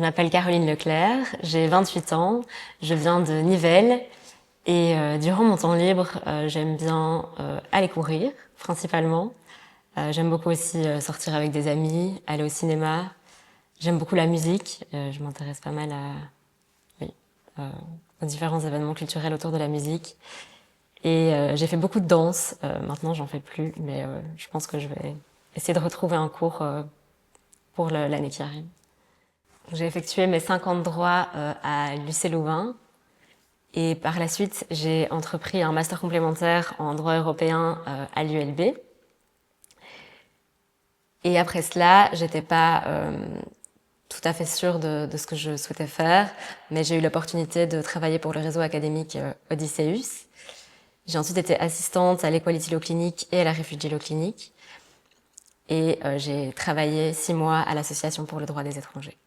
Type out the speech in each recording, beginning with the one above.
m'appelle Caroline Leclerc, j'ai 28 ans, je viens de Nivelles et durant mon temps libre, j'aime bien aller courir, principalement. J'aime beaucoup aussi sortir avec des amis, aller au cinéma. J'aime beaucoup la musique, je m'intéresse pas mal oui, euh, aux différents événements culturels autour de la musique. Et j'ai fait beaucoup de danse, maintenant j'en fais plus, mais je pense que je vais essayer de retrouver un cours pour l'année qui arrive. J'ai effectué mes 5 ans de droit à l'UC Louvain et par la suite j'ai entrepris un master complémentaire en droit européen à l'ULB. Et après cela, j'étais pas tout à fait sûre de ce que je souhaitais faire, mais j'ai eu l'opportunité de travailler pour le réseau académique Odysseus. J'ai ensuite été assistante à l'Equality Law Clinic et à la Refugee Law Clinic. Et j'ai travaillé 6 mois à l'Association pour le droit des étrangers.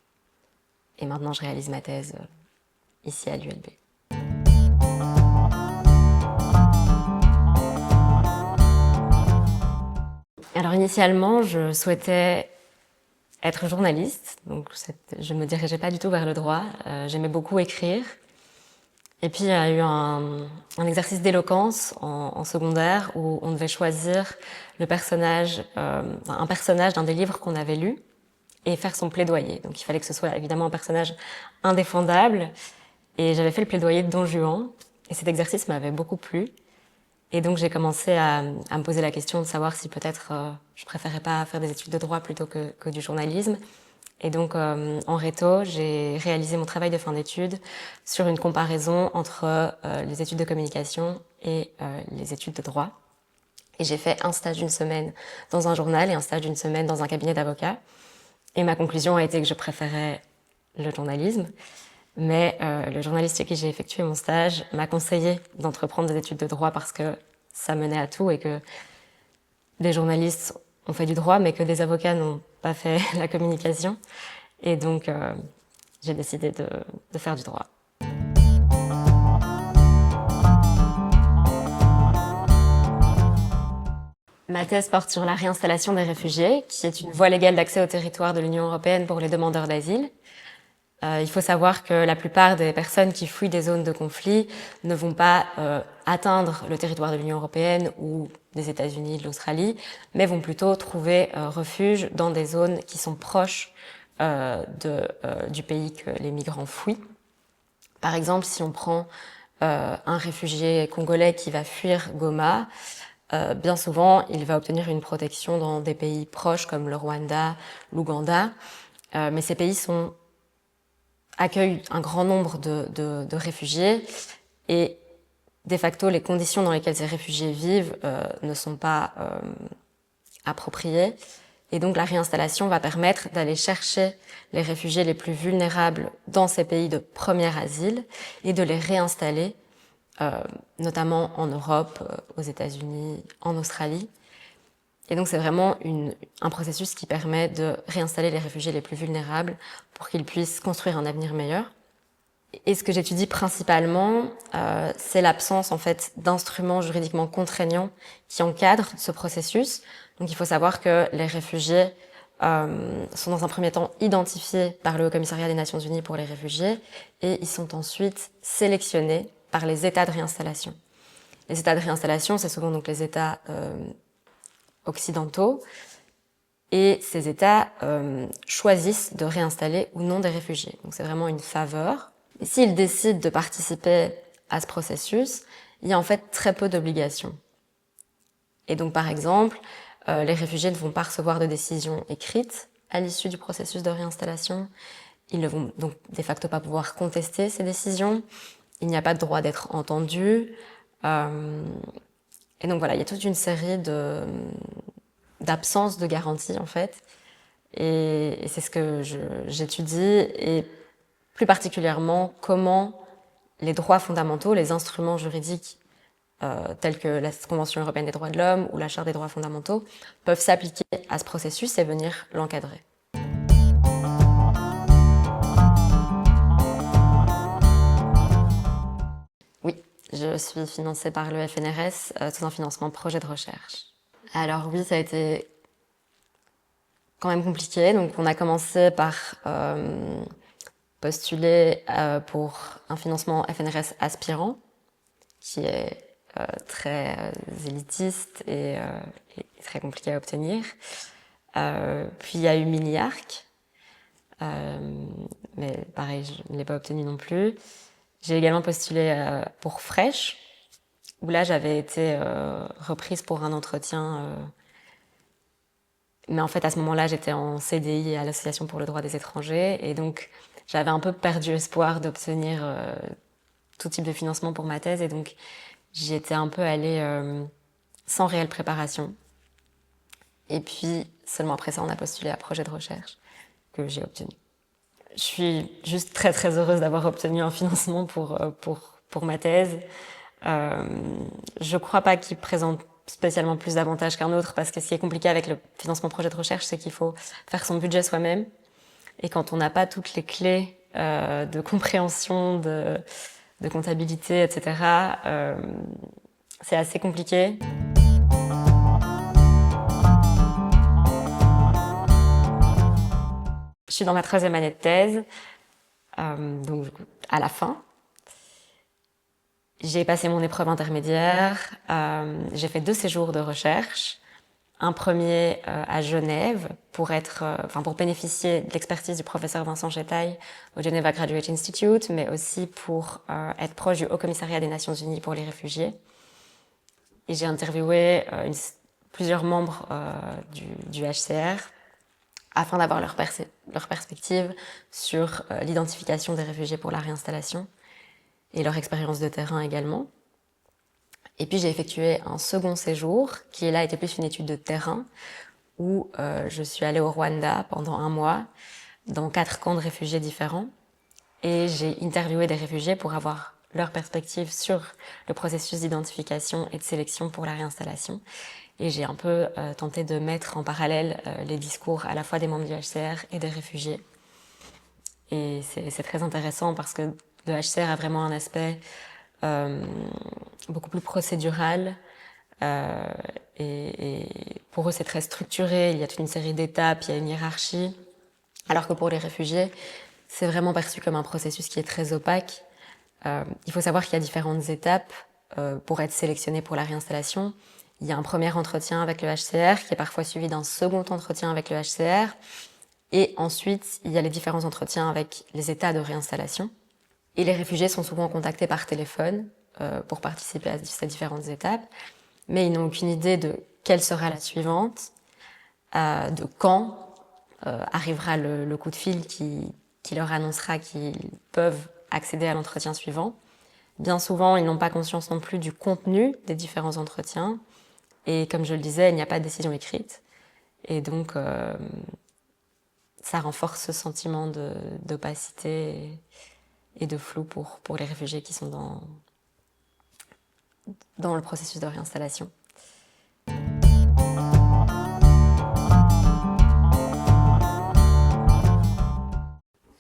Et maintenant, je réalise ma thèse ici à l'ULB. Alors initialement, je souhaitais être journaliste, donc je me dirigeais pas du tout vers le droit. J'aimais beaucoup écrire. Et puis il y a eu un exercice d'éloquence en secondaire où on devait choisir un personnage d'un des livres qu'on avait lu et faire son plaidoyer. Donc il fallait que ce soit évidemment un personnage indéfendable. Et j'avais fait le plaidoyer de Don Juan. Et cet exercice m'avait beaucoup plu. Et donc j'ai commencé à me poser la question de savoir si peut-être je préférais pas faire des études de droit plutôt que du journalisme. Et donc en réto, j'ai réalisé mon travail de fin d'études sur une comparaison entre les études de communication et les études de droit. Et j'ai fait un stage d'une semaine dans un journal et un stage d'une semaine dans un cabinet d'avocats. Et ma conclusion a été que je préférais le journalisme. Mais le journaliste chez qui j'ai effectué mon stage m'a conseillé d'entreprendre des études de droit parce que ça menait à tout et que des journalistes ont fait du droit mais que des avocats n'ont pas fait la communication. Et donc j'ai décidé de faire du droit. Ma thèse porte sur la réinstallation des réfugiés, qui est une voie légale d'accès au territoire de l'Union européenne pour les demandeurs d'asile. Il faut savoir que la plupart des personnes qui fuient des zones de conflit ne vont pas atteindre le territoire de l'Union européenne ou des États-Unis, de l'Australie, mais vont plutôt trouver refuge dans des zones qui sont proches du pays que les migrants fuient. Par exemple, si on prend un réfugié congolais qui va fuir Goma, bien souvent, il va obtenir une protection dans des pays proches comme le Rwanda, l'Ouganda, mais ces pays accueillent un grand nombre de réfugiés et de facto les conditions dans lesquelles ces réfugiés vivent ne sont pas appropriées et donc la réinstallation va permettre d'aller chercher les réfugiés les plus vulnérables dans ces pays de premier asile et de les réinstaller notamment en Europe, aux États-Unis, en Australie. Et donc c'est vraiment un processus qui permet de réinstaller les réfugiés les plus vulnérables pour qu'ils puissent construire un avenir meilleur. Et ce que j'étudie principalement, c'est l'absence en fait d'instruments juridiquement contraignants qui encadrent ce processus. Donc il faut savoir que les réfugiés sont dans un premier temps identifiés par le Haut-Commissariat des Nations Unies pour les réfugiés et ils sont ensuite sélectionnés par les États de réinstallation. Les États de réinstallation, c'est souvent donc les États occidentaux, et ces États choisissent de réinstaller ou non des réfugiés. Donc c'est vraiment une faveur. Et s'ils décident de participer à ce processus, il y a en fait très peu d'obligations. Et donc par exemple, les réfugiés ne vont pas recevoir de décision écrite à l'issue du processus de réinstallation. Ils ne vont donc de facto pas pouvoir contester ces décisions. Il n'y a pas de droit d'être entendu. Et donc voilà, il y a toute une série d'absences de garantie en fait. Et c'est ce que j'étudie et plus particulièrement comment les droits fondamentaux, les instruments juridiques tels que la Convention européenne des droits de l'homme ou la Charte des droits fondamentaux peuvent s'appliquer à ce processus et venir l'encadrer. Oui, je suis financée par le FNRS sous un financement projet de recherche. Alors oui, ça a été quand même compliqué. Donc on a commencé par postulé pour un financement FNRS aspirant, qui est très élitiste et très compliqué à obtenir. Puis il y a eu Mini-Arc, mais pareil, je ne l'ai pas obtenu non plus. J'ai également postulé pour Fresh, où là j'avais été reprise pour un entretien. Mais en fait, à ce moment-là, j'étais en CDI à l'Association pour le droit des étrangers, et donc j'avais un peu perdu espoir d'obtenir tout type de financement pour ma thèse, et donc j'y étais un peu allée sans réelle préparation. Et puis, seulement après ça, on a postulé à projet de recherche que j'ai obtenu. Je suis juste très très heureuse d'avoir obtenu un financement pour ma thèse. Je crois pas qu'il présente spécialement plus d'avantages qu'un autre, parce que ce qui est compliqué avec le financement projet de recherche, c'est qu'il faut faire son budget soi-même. Et quand on n'a pas toutes les clés de compréhension, de comptabilité, etc., c'est assez compliqué. Je suis dans ma 3e année de thèse, donc à la fin. J'ai passé mon épreuve intermédiaire, j'ai fait 2 séjours de recherche. Un premier à Genève pour bénéficier de l'expertise du professeur Vincent Getaille au Geneva Graduate Institute, mais aussi pour être proche du Haut Commissariat des Nations Unies pour les réfugiés. Et j'ai interviewé plusieurs membres du HCR afin d'avoir leur perspective sur l'identification des réfugiés pour la réinstallation et leur expérience de terrain également. Et puis j'ai effectué un second séjour, qui là était plus une étude de terrain, où je suis allée au Rwanda pendant 1 mois, dans 4 camps de réfugiés différents. Et j'ai interviewé des réfugiés pour avoir leur perspective sur le processus d'identification et de sélection pour la réinstallation. Et j'ai un peu tenté de mettre en parallèle les discours à la fois des membres du HCR et des réfugiés. Et c'est très intéressant parce que le HCR a vraiment un aspect beaucoup plus procédural, et pour eux c'est très structuré, il y a toute une série d'étapes, il y a une hiérarchie, alors que pour les réfugiés c'est vraiment perçu comme un processus qui est très opaque. Il faut savoir qu'il y a différentes étapes pour être sélectionné pour la réinstallation. Il y a un premier entretien avec le HCR qui est parfois suivi d'un second entretien avec le HCR, et ensuite il y a les différents entretiens avec les états de réinstallation. Et les réfugiés sont souvent contactés par téléphone pour participer à ces différentes étapes, mais ils n'ont aucune idée de quelle sera la suivante, de quand arrivera le coup de fil qui leur annoncera qu'ils peuvent accéder à l'entretien suivant. Bien souvent, ils n'ont pas conscience non plus du contenu des différents entretiens, et comme je le disais, il n'y a pas de décision écrite, et donc ça renforce ce sentiment d'opacité et de flou pour les réfugiés qui sont dans le processus de réinstallation.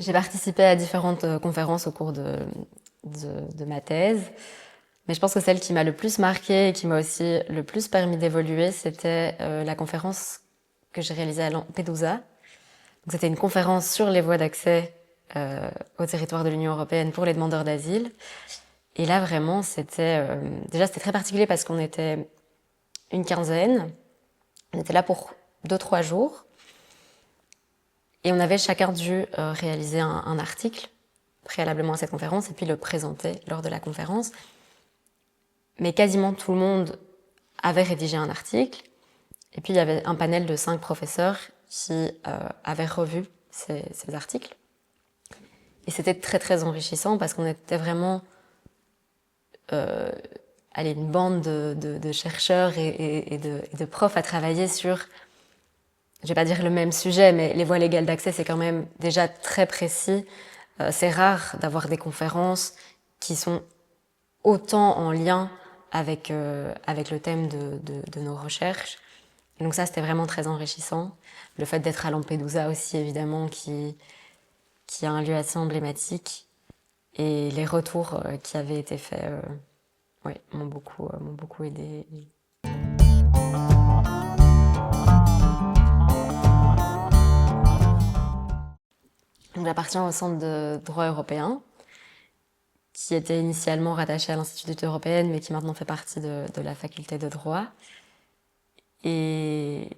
J'ai participé à différentes conférences au cours de ma thèse, mais je pense que celle qui m'a le plus marquée et qui m'a aussi le plus permis d'évoluer, c'était la conférence que j'ai réalisée à Lampedusa. C'était une conférence sur les voies d'accès au territoire de l'Union européenne pour les demandeurs d'asile. Et là, vraiment, c'était très particulier parce qu'on était une quinzaine. On était là pour 2-3 jours. Et on avait chacun dû réaliser un article préalablement à cette conférence et puis le présenter lors de la conférence. Mais quasiment tout le monde avait rédigé un article. Et puis il y avait un panel de 5 professeurs qui avaient revu ces articles. Et c'était très très enrichissant parce qu'on était vraiment une bande de chercheurs et de profs à travailler sur, je vais pas dire le même sujet, mais les voies légales d'accès, c'est quand même déjà très précis. C'est rare d'avoir des conférences qui sont autant en lien avec le thème de nos recherches. Et donc ça, c'était vraiment très enrichissant. Le fait d'être à Lampedusa aussi, évidemment, qui a un lieu assez emblématique. Et les retours qui avaient été faits m'ont beaucoup aidé. Donc, j'appartiens au Centre de droit européen, qui était initialement rattaché à l'Institut d'études européennes, mais qui maintenant fait partie de la faculté de droit. Et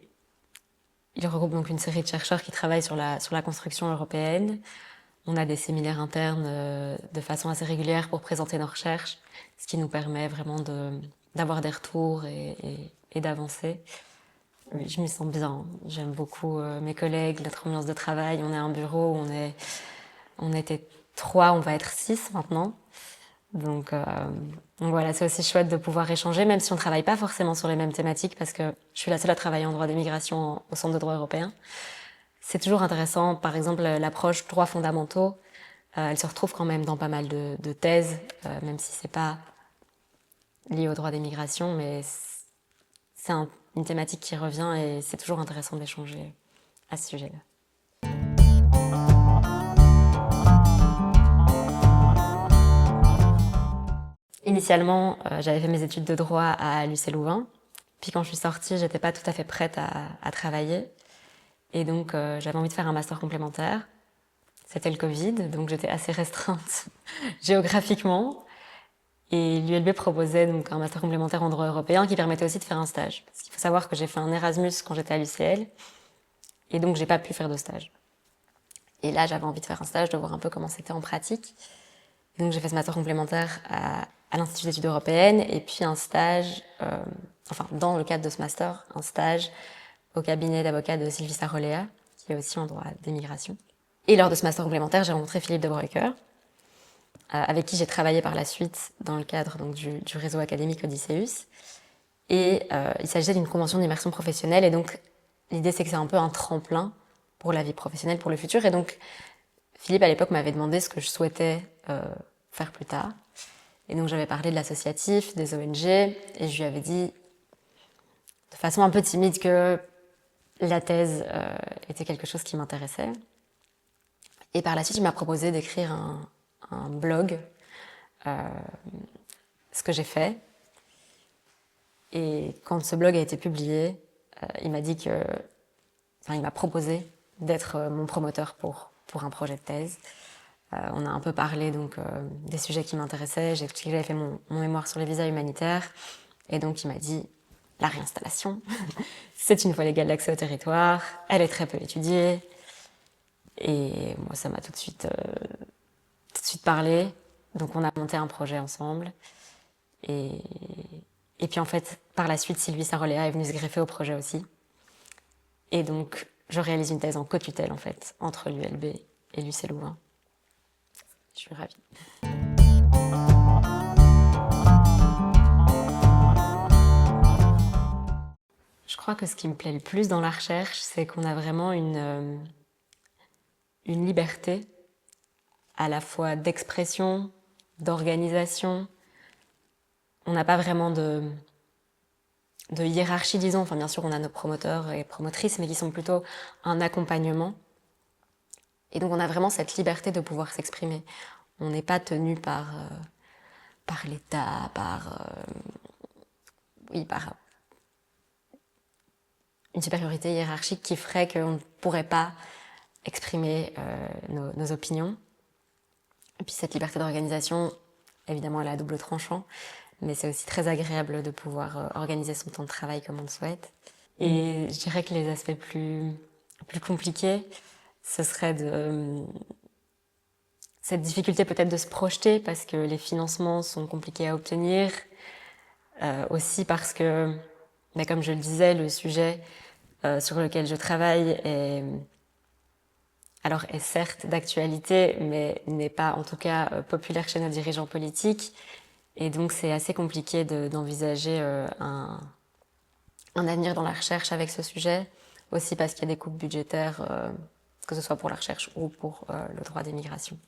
il regroupe donc une série de chercheurs qui travaillent sur la construction européenne. On a des séminaires internes de façon assez régulière pour présenter nos recherches, ce qui nous permet vraiment d'avoir des retours et d'avancer. Oui, je m'y sens bien. J'aime beaucoup mes collègues, notre ambiance de travail. On est un bureau où on était 3, on va être 6 maintenant. Donc voilà, c'est aussi chouette de pouvoir échanger, même si on ne travaille pas forcément sur les mêmes thématiques, parce que je suis la seule à travailler en droit des migrations au Centre de droit européen. C'est toujours intéressant, par exemple, l'approche droits fondamentaux, elle se retrouve quand même dans pas mal de thèses, même si c'est pas lié au droit des migrations, mais c'est une thématique qui revient et c'est toujours intéressant d'échanger à ce sujet-là. Initialement, j'avais fait mes études de droit à l'UC Louvain. Puis quand je suis sortie, j'étais pas tout à fait prête à travailler. Et donc, j'avais envie de faire un master complémentaire. C'était le Covid, donc j'étais assez restreinte géographiquement. Et l'ULB proposait donc un master complémentaire en droit européen qui permettait aussi de faire un stage. Parce qu'il faut savoir que j'ai fait un Erasmus quand j'étais à l'UCL. Et donc, j'ai pas pu faire de stage. Et là, j'avais envie de faire un stage, de voir un peu comment c'était en pratique. Et donc, j'ai fait ce master complémentaire à l'Institut d'études européennes et puis un stage, dans le cadre de ce master, un stage au cabinet d'avocat de Sylvie Sarolea, qui est aussi en droit des migrations. Et lors de ce master complémentaire, j'ai rencontré Philippe de Broecker, avec qui j'ai travaillé par la suite dans le cadre donc, du réseau académique Odysseus. Et il s'agissait d'une convention d'immersion professionnelle. Et donc, l'idée, c'est que c'est un peu un tremplin pour la vie professionnelle, pour le futur. Et donc, Philippe, à l'époque, m'avait demandé ce que je souhaitais faire plus tard. Et donc, j'avais parlé de l'associatif, des ONG, et je lui avais dit, de façon un peu timide, que la thèse était quelque chose qui m'intéressait. Et par la suite, il m'a proposé d'écrire un blog, ce que j'ai fait. Et quand ce blog a été publié, il m'a proposé d'être mon promoteur pour un projet de thèse. On a un peu parlé donc des sujets qui m'intéressaient. J'ai expliqué que j'avais fait mon mémoire sur les visas humanitaires. Et donc il m'a dit, la réinstallation, c'est une voie légale d'accès au territoire, elle est très peu étudiée. Et moi, ça m'a tout de suite parlé. Donc on a monté un projet ensemble. Et puis en fait, par la suite, Sylvie Sarolea est venue se greffer au projet aussi. Et donc, je réalise une thèse en co-tutelle, en fait, entre l'ULB et l'UC Louvain. Je suis ravie. Je crois que ce qui me plaît le plus dans la recherche, c'est qu'on a vraiment une liberté, à la fois d'expression, d'organisation. On n'a pas vraiment de hiérarchie, disons. Enfin, bien sûr, on a nos promoteurs et promotrices, mais qui sont plutôt un accompagnement. Et donc, on a vraiment cette liberté de pouvoir s'exprimer. On n'est pas tenu par l'État, par une supériorité hiérarchique qui ferait qu'on ne pourrait pas exprimer nos opinions. Et puis, cette liberté d'organisation, évidemment, elle est à double tranchant, mais c'est aussi très agréable de pouvoir organiser son temps de travail comme on le souhaite. Et je dirais que les aspects plus compliqués, ce serait cette difficulté peut-être de se projeter parce que les financements sont compliqués à obtenir, aussi parce que, comme je le disais, le sujet sur lequel je travaille est certes d'actualité, mais n'est pas en tout cas populaire chez nos dirigeants politiques. Et donc c'est assez compliqué d'envisager un avenir dans la recherche avec ce sujet, aussi parce qu'il y a des coupes budgétaires, que ce soit pour la recherche ou pour le droit des migrations.